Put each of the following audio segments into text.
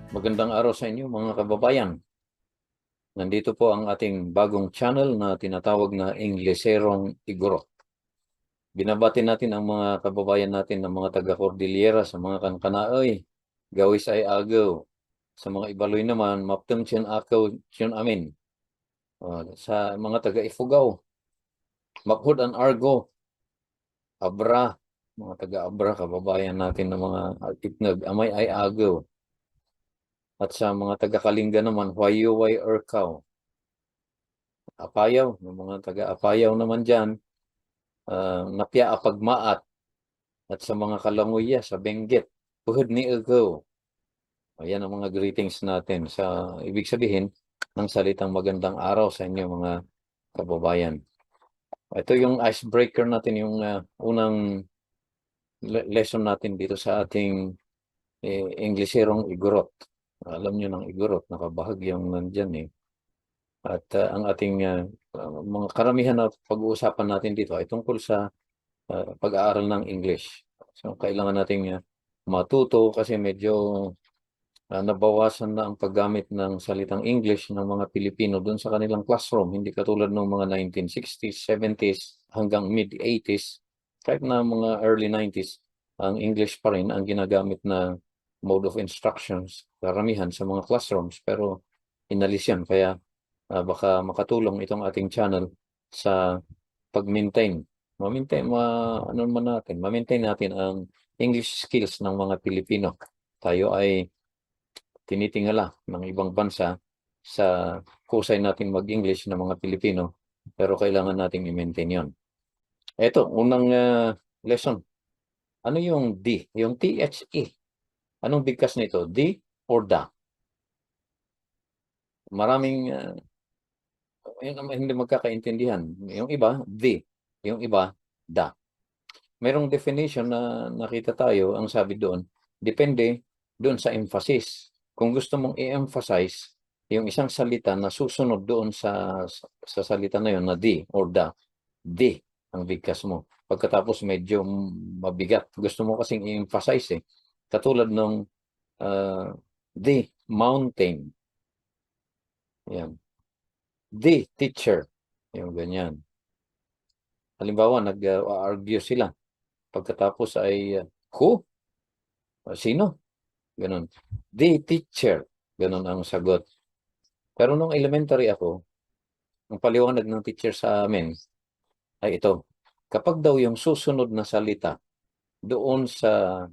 Magandang araw sa inyo mga kababayan. Nandito po ang ating bagong channel na tinatawag na Ingleserong Igorot. Binabati natin ang mga kababayan natin ng mga taga Cordillera sa mga kankanaoy. Gawis ay agaw. Sa mga Ibaloy naman, mapteng siyan akaw siyan amin. Sa mga taga Ifugao, maphod an Argo, Abra, mga taga Abra, kababayan natin ng mga Itnag, amay ay agaw. At sa mga taga Kalinga naman, Huayuway Erkaw. Apayaw, yung mga taga-Apayaw naman dyan, napya apagmaat at sa mga Kalanguya, sa Benguet, Puhod ni Agaw. Ayan ang mga greetings natin sa ibig sabihin ng salitang magandang araw sa inyo mga kababayan. Ito yung icebreaker natin, yung unang lesson natin dito sa ating Englisherong Igorot. Alam nyo ng Igorot, nakabahagyang nandyan eh. At ang ating mga karamihan na pag-uusapan natin dito ay tungkol sa pag-aaral ng English. So, kailangan nating matuto kasi medyo nabawasan na ang paggamit ng salitang English ng mga Pilipino doon sa kanilang classroom. Hindi katulad ng mga 1960s, 70s hanggang mid-80s, kahit na mga early 90s, ang English pa rin ang ginagamit na mode of instructions, karamihan sa mga classrooms. Pero inalis yan, kaya baka makatulong itong ating channel sa pag-maintain. Ano man natin, ma-maintain natin ang English skills ng mga Pilipino. Tayo ay tinitingala ng ibang bansa sa husay natin mag-English ng mga Pilipino, pero kailangan nating i-maintain yon. Ito, unang lesson. Ano yung D? Yung THE. Anong bigkas nito? D or da? Maraming hindi magkakaintindihan. Yung iba, the. Yung iba, da. Merong definition na nakita tayo, ang sabi doon, depende doon sa emphasis. Kung gusto mong i-emphasize yung isang salita na susunod doon sa salita na yun na di or da, di ang bigkas mo. Pagkatapos medyo mabigat. Gusto mo kasing i-emphasize eh. Katulad ng the mountain. Yan. The teacher. Yung ganyan. Halimbawa, nag-argue sila. Pagkatapos ay, who? Sino? Ganun. The teacher. Ganun ang sagot. Pero nung elementary ako, ang paliwanag ng teacher sa amin ay ito. Kapag daw yung susunod na salita doon sa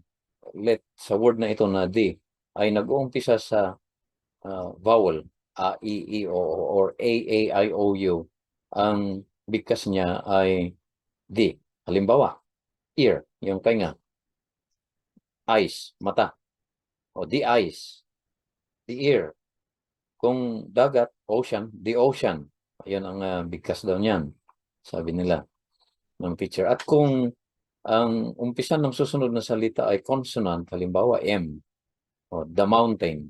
word na ito na the ay nag-uumpisa sa vowel a, e, i, o, or a, i, o, u, ang bigkas niya ay the. Halimbawa, ear, yung tainga. Eyes, mata. O the eyes, the ear. Kung dagat, ocean, the ocean. Ayun ang bigkas daw niyan, sabi nila ng teacher. At kung ang umpisa ng susunod na salita ay consonant, halimbawa M, o the mountain,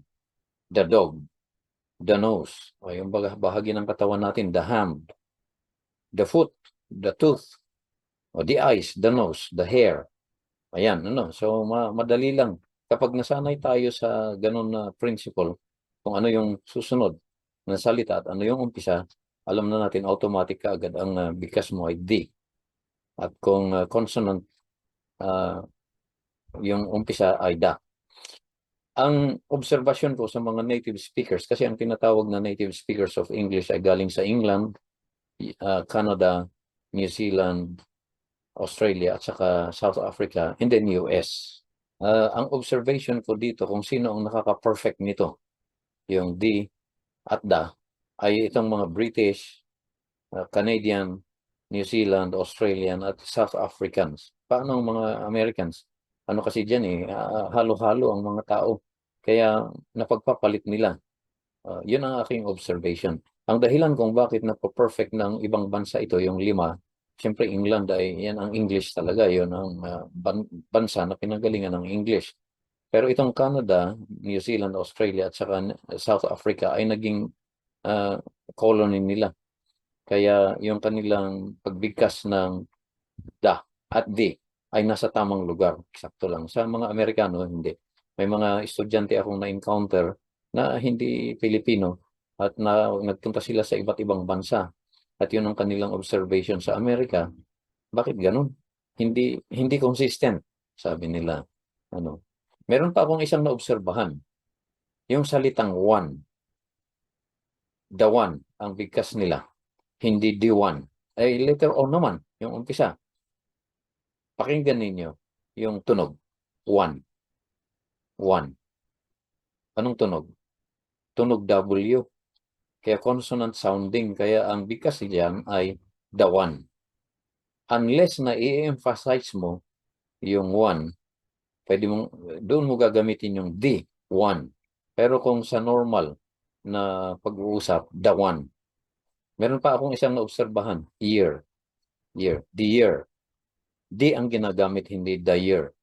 the dog, the nose, o yung bahagi ng katawan natin, the hand, the foot, the tooth, o the eyes, the nose, the hair. Ayan, ano. So, madali lang. Kapag nasanay tayo sa ganun na principle, kung ano yung susunod na salita at ano yung umpisa, alam na natin automatic kaagad ang bigkas mo ay D. At kung consonant, yung umpisa ay da. Ang obserbasyon ko sa mga native speakers, kasi ang tinatawag na native speakers of English ay galing sa England, Canada, New Zealand, Australia, at saka South Africa, and then US. Ang observation ko dito kung sino ang nakaka-perfect nito, yung D at da, ay itong mga British, Canadian, New Zealand, Australian, at South Africans. Paano ang mga Americans? Ano kasi dyan eh, halo-halo ang mga tao. Kaya napagpapalit nila. Yun ang aking observation. Ang dahilan kung bakit napo-perfect ng ibang bansa ito, yung 5, siyempre England ay yan ang English talaga. Yun ang bansa na pinanggalingan ng English. Pero itong Canada, New Zealand, Australia, at saka South Africa ay naging colony nila. Kaya yung kanilang pagbigkas ng da at di ay nasa tamang lugar. Sakto lang. Sa mga Amerikano, hindi. May mga estudyante akong na-encounter na hindi Pilipino at nagpunta sila sa iba't ibang bansa. At yun ang kanilang observation sa Amerika. Bakit ganun? Hindi consistent, sabi nila. Ano? Meron pa akong isang naobserbahan. Yung salitang one, the one, ang bigkas nila. Hindi the one. Ay, letter O naman, yung umpisa. Pakinggan ninyo yung tunog. One. One. Anong tunog? Tunog W. Kaya consonant sounding. Kaya ang bigkas niyan ay the one. Unless na i-emphasize mo yung one, doon mo gagamitin yung the one. Pero kung sa normal na pag-uusap, the one. Meron pa akong isang naobserbahan, year. Year. The year. The ang ginagamit, hindi the year.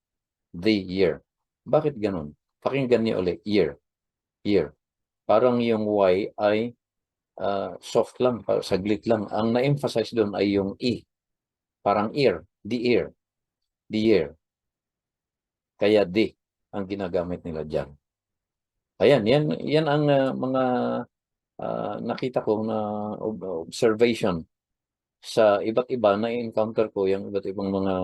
The year. Bakit ganun? Pakinggan niyo ulit, year. Year. Parang yung Y ay soft lang, saglit lang. Ang na-emphasize doon ay yung E. Parang ear, the ear, the year. Kaya the ang ginagamit nila dyan. Ayan, yan ang mga nakita ko na observation sa iba't iba na encounter ko yung iba't ibang mga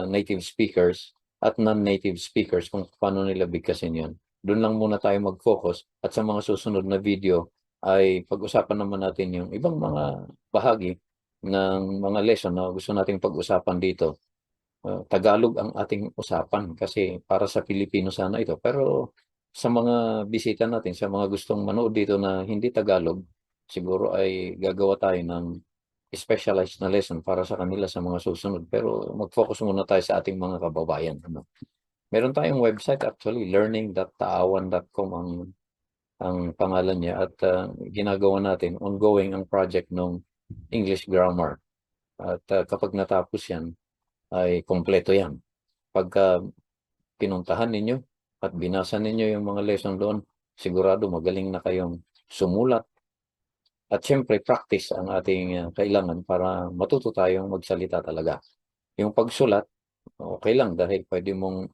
native speakers at non-native speakers kung paano nila bigkasin yun. Doon lang muna tayo mag-focus at sa mga susunod na video ay pag-usapan naman natin yung ibang mga bahagi ng mga lesson na gusto nating pag-usapan dito. Tagalog ang ating usapan kasi para sa Pilipino sana ito. Pero sa mga bisita natin, sa mga gustong manood dito na hindi Tagalog, siguro ay gagawa tayo ng specialized na lesson para sa kanila sa mga susunod. Pero mag-focus muna tayo sa ating mga kababayan. Ano? Meron tayong website actually, learning.taawan.com ang pangalan niya at ginagawa natin, ongoing ang project ng English grammar. At kapag natapos yan, ay kompleto yan. Pagka pinuntahan ninyo at binasa ninyo yung mga lesson doon, sigurado magaling na kayong sumulat. At syempre, practice ang ating kailangan para matuto tayong magsalita talaga. Yung pagsulat, okay lang dahil pwede mong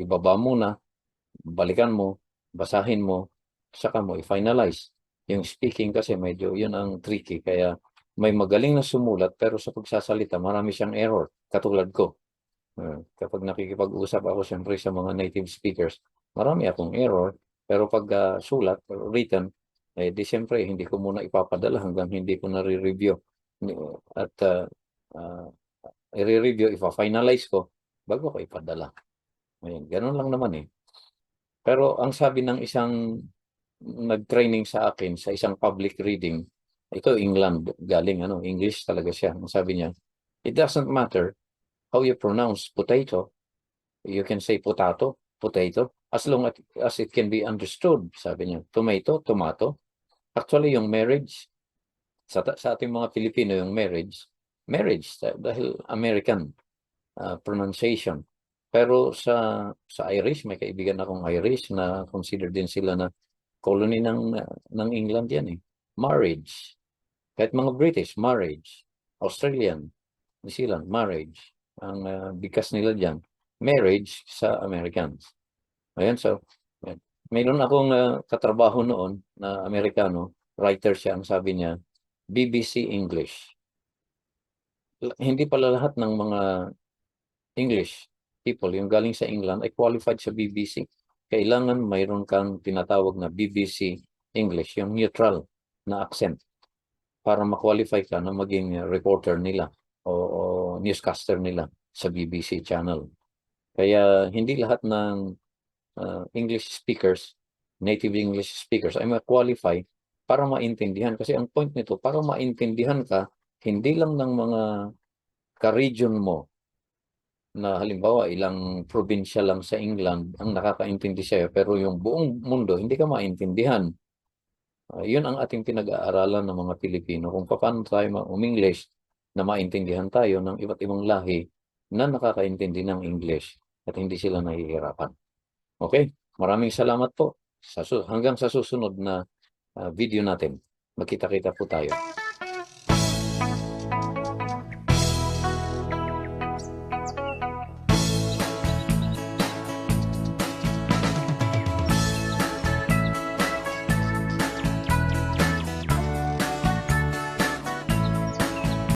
ibaba muna, balikan mo, basahin mo, saka mo i-finalize. Yung speaking kasi medyo yun ang tricky. Kaya may magaling na sumulat pero sa pagsasalita marami siyang error. Katulad ko. Kapag nakikipag-usap ako siyempre sa mga native speakers, marami akong error. Pero pag sulat, written, di siyempre hindi ko muna ipapadala hanggang hindi ko nare-review. At i-review, ipa-finalize ko bago ko ipadala. Ayun, ganun lang naman eh. Pero ang sabi ng isang nag-training sa akin sa isang public reading, ito England, galing English talaga siya. Ang sabi niya, it doesn't matter how you pronounce potato. You can say potato, potato, as long as it can be understood, sabi niya. Tomato, tomato. Actually, yung marriage, sa ating mga Pilipino, yung marriage, dahil American pronunciation. Pero sa Irish, may kaibigan akong Irish na consider din sila na colony ng England yan eh. Marriage. Kahit mga British, marriage. Australian, New Zealand, marriage. Ang bigas nila dyan, marriage sa Americans. Ayan, so, mayroon akong katrabaho noon na Amerikano, writer siya, ang sabi niya, BBC English. Hindi pala lahat ng mga English people, yung galing sa England, ay qualified sa BBC. Kailangan mayroon kang tinatawag na BBC English, yung neutral na accent, para ma-qualify ka na maging reporter nila o newscaster nila sa BBC channel. Kaya hindi lahat ng English speakers, native English speakers ay ma-qualify para maintindihan. Kasi ang point nito, para maintindihan ka, hindi lang ng mga ka-region mo, na halimbawa ilang probinsya lang sa England ang nakakaintindi sa'yo, pero yung buong mundo hindi ka maintindihan. Yun ang ating pinag-aaralan ng mga Pilipino, kung paano tayo English na maintindihan tayo ng iba't ibang lahi na nakakaintindi ng English at hindi sila nahihirapan. Okay? Maraming salamat po. Hanggang sa susunod na video natin. Magkita-kita po tayo.